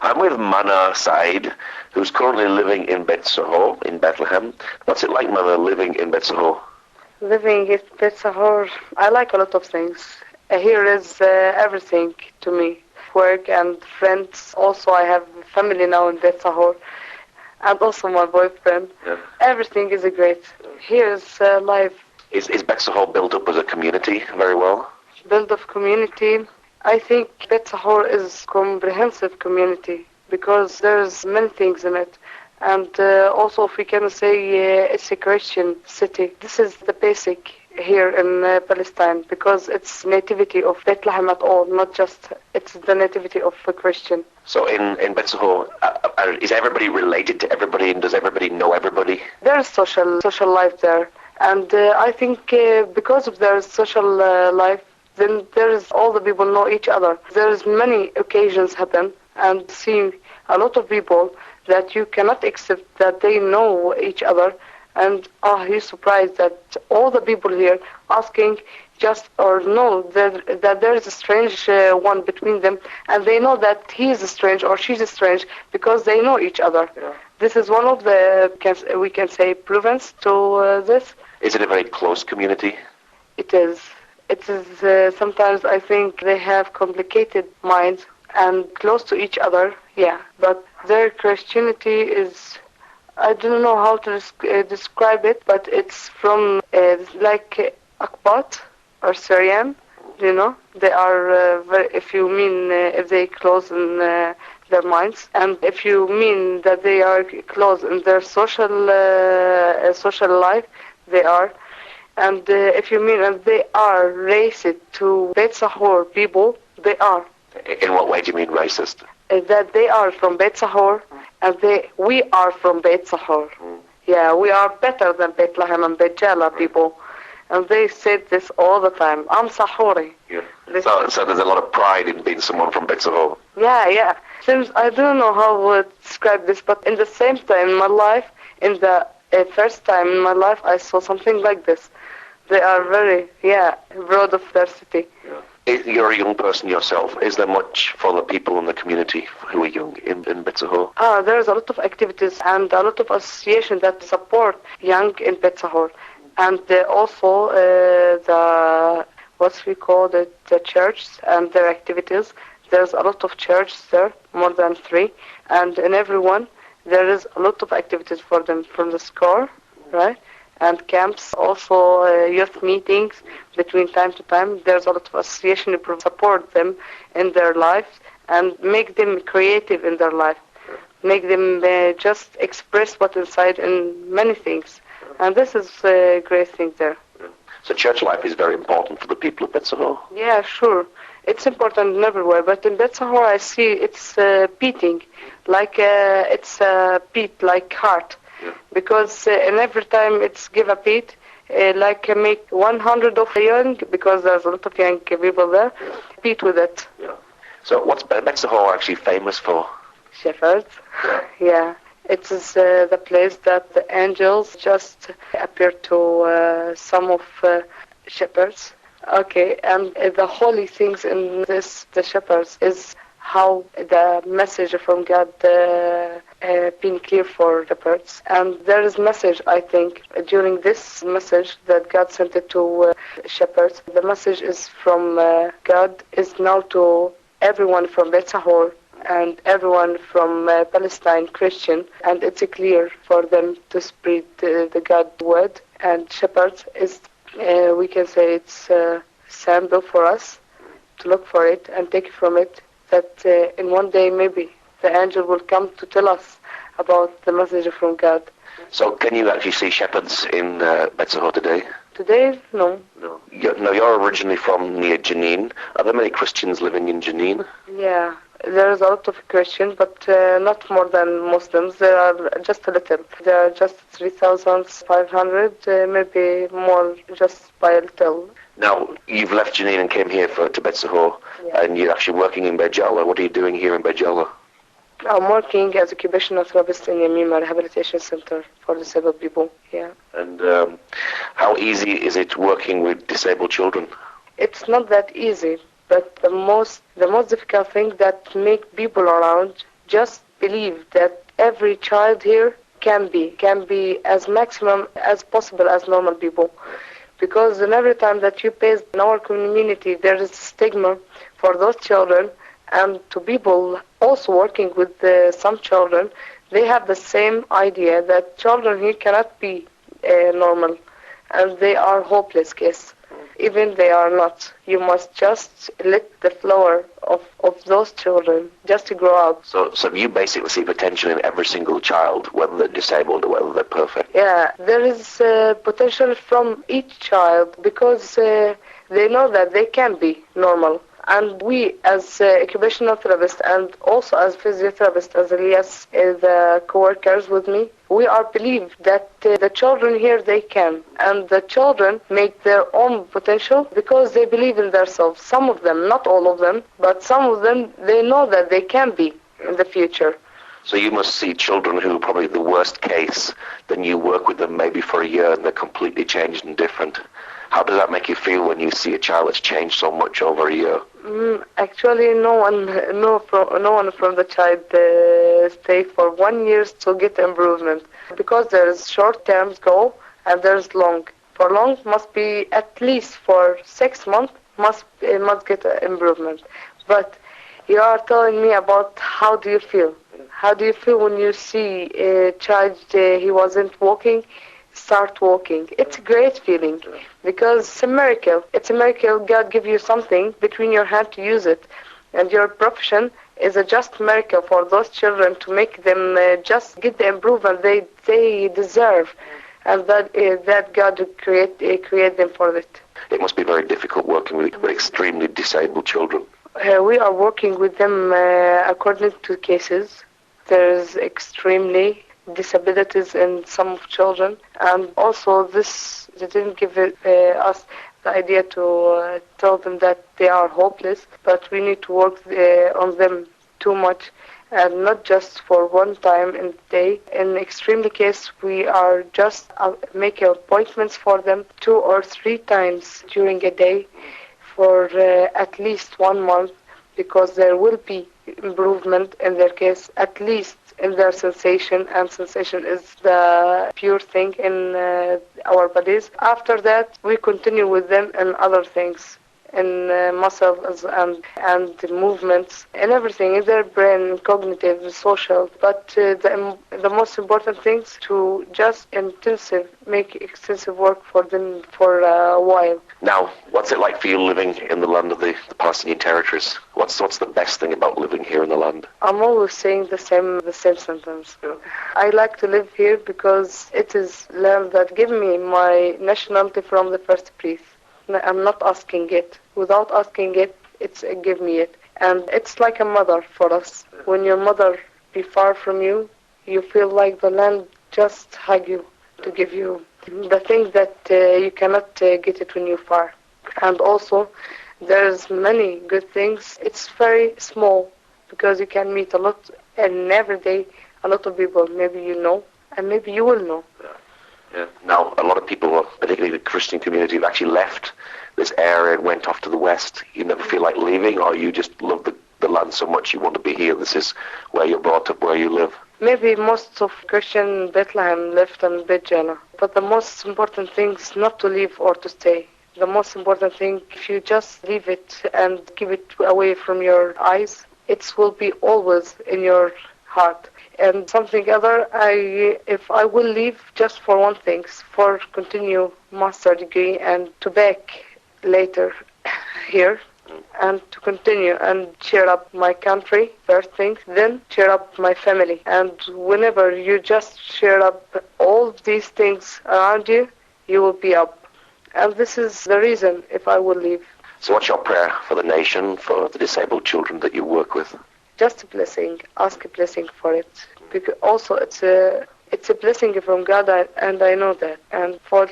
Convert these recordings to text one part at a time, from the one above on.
I'm with Manar Said, who's currently living in Beit Sahour in Bethlehem. What's it like, Manar, living in Beit Sahour? Living in Beit Sahour, I like a lot of things. Here is everything to me. Work and friends. Also, I have family now in Beit Sahour. And also my boyfriend. Yeah. Everything is great. Here is life. Is Beit Sahour built up as a community very well? Build of community. I think Beit Sahour is comprehensive community because there's many things in it. And also, if we can say it's a Christian city. This is the basic here in Palestine because it's nativity of Bethlehem at all, not just it's the nativity of a Christian. So in Beit Sahour, is everybody related to everybody, and does everybody know everybody? There's social life there, and I think because of their social life, then there's all the people know each other. There's many occasions happen and seeing a lot of people that you cannot accept that they know each other, and you're surprised that all the people here asking just or know that there is a strange one between them, and they know that he is strange or she's strange because they know each other. Yeah. This is one of the, we can say, province to this. Is it a very close community? It is. It is sometimes I think they have complicated minds and close to each other, yeah. But their Christianity is, I don't know how to describe it, but it's from like Akbat or Syrian, you know. They are, if you mean if they close in their minds, and if you mean that they are close in their social life, they are. And if you mean that they are racist to Beit Sahour people, they are. In what way do you mean racist? That they are from Beit Sahour, and we are from Beit Sahour. Yeah, we are better than Bethlehem and Beit Jala people. And they said this all the time. I'm Sahouri. Yeah. So there's a lot of pride in being someone from Beit Sahour. Yeah. Since I don't know how to describe this, but in the same time in my life, in the first time in my life, I saw something like this. They are very, proud of their city. Yeah. You're a young person yourself. Is there much for the people in the community who are young in Beit Sahour? There's a lot of activities and a lot of associations that support young in Beit Sahour. And also the church and their activities. There's a lot of churches there, more than 3. And in every one, there is a lot of activities for them from the school, right? And camps, also youth meetings between time to time. There's a lot of association to support them in their life and make them creative in their life. Make them just express what's inside in many things. And this is a great thing there. So church life is very important for the people of Beit Sahour? Yeah, sure. It's important everywhere, but in Beit Sahour I see it's beating, like it's a beat like heart. Yeah. Because in every time it's give a beat, like make 100 of young, because there's a lot of young people there, beat with it. Yeah. So what's Beit Sahour actually famous for? Shepherds. Yeah. It is the place that the angels just appear to some of shepherds. Okay, and the holy things in this, the shepherds, is how the message from God been clear for the birds. And there is message, I think, during this message that God sent it to shepherds. The message is from God is now to everyone from Beit Sahour and everyone from Palestine Christian, and it's clear for them to spread the God word. And shepherds is, we can say, it's a sample for us to look for it and take from it, that in one day maybe the angel will come to tell us about the message from God. So can you actually see shepherds in Beit Sahour today? Today, no. No. You're originally from near Jenin. Are there many Christians living in Jenin? Yeah. There is a lot of Christians, but not more than Muslims. There are just a little. There are just 3,500, maybe more, just by a little. Now, you've left Jenin and came here to Beit Sahour, and you're actually working in Beit Jala. What are you doing here in Beit Jala? I'm working as occupational therapist in Yamima Rehabilitation Center for disabled people. Yeah. And how easy is it working with disabled children? It's not that easy. But the most difficult thing that make people around just believe that every child here can be as maximum as possible as normal people. Because in every time that you face in our community, there is stigma for those children, and to people also working with some children, they have the same idea that children here cannot be normal, and they are hopeless kids. Even they are not. You must just let the flower of those children just to grow out. So you basically see potential in every single child, whether they're disabled or whether they're perfect. Yeah, there is potential from each child because they know that they can be normal. And we, as occupational therapists and also as physiotherapists, as Elias, the co-workers with me, we are believe that the children here, they can. And the children make their own potential because they believe in themselves. Some of them, not all of them, but some of them, they know that they can be in the future. So you must see children who are probably the worst case, then you work with them maybe for a year and they're completely changed and different. How does that make you feel when you see a child that's changed so much over a year? Actually, no one from the child stay for 1 year to get improvement, because there is short-term goal and there is long. For long must be at least for 6 months must get improvement. But you are telling me about how do you feel? How do you feel when you see a child he wasn't walking? Start walking. It's a great feeling because it's a miracle. It's a miracle. God give you something between your hand to use it, and your profession is a just miracle for those children to make them just get the improvement they deserve, and that God create them for it. It must be very difficult working with extremely disabled children. We are working with them according to cases. There's extremely disabilities in some children, and also they didn't give us the idea to tell them that they are hopeless, but we need to work on them too much, and not just for one time in the day. In extremely case, we are just making appointments for them 2 or 3 times during a day for at least 1 month, because there will be improvement in their case, at least in their sensation, and sensation is the pure thing in our bodies. After that, we continue with them in other things, in muscles and movements, and everything, in their brain, cognitive, social. But the most important things to just make extensive work for them for a while. Now, what's it like for you living in the land of the Palestinian territories? What's the best thing about living here in the land? I'm always saying the same sentence. Yeah. I like to live here because it is land that give me my nationality from the first breath. I'm not asking it. Without asking it, it's give me it. And it's like a mother for us. When your mother be far from you, you feel like the land just hug you to give you the thing that you cannot get it when you're far. And also, there's many good things. It's very small because you can meet a lot, and every day a lot of people maybe you know, and maybe you will know. Yeah. Now, a lot of people, particularly the Christian community, have actually left this area and went off to the west. You never feel like leaving, or you just love the land so much you want to be here. This is where you're brought up, where you live. Maybe most of Christian Bethlehem left in Beit Sahour. But the most important thing is not to leave or to stay. The most important thing, if you just leave it and keep it away from your eyes, it will be always in your heart. And something other, if I will leave just for one thing, for continue master degree and to back later here, and to continue and cheer up my country, first thing, then cheer up my family. And whenever you just cheer up all these things around you, you will be up. And this is the reason if I will leave. So what's your prayer for the nation, for the disabled children that you work with? Just a blessing. Ask a blessing for it. Because also it's a blessing from God, and I know that. And for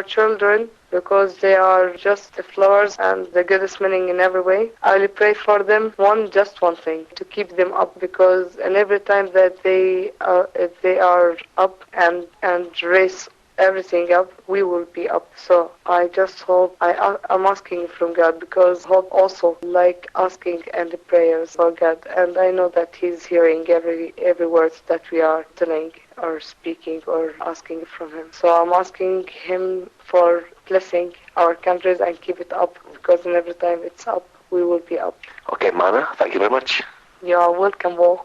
children, because they are just the flowers and the goodest meaning in every way, I will pray for them just one thing, to keep them up, because and every time that they are up and race everything up, we will be up. So I just hope, I'm asking from God, because hope also like asking and prayers for God, and I know that He's hearing every word that we are telling or speaking or asking from Him. So I'm asking Him for blessing our countries and keep it up, because in every time it's up, we will be up. Okay, Mana, thank you very much. You are welcome, Bo.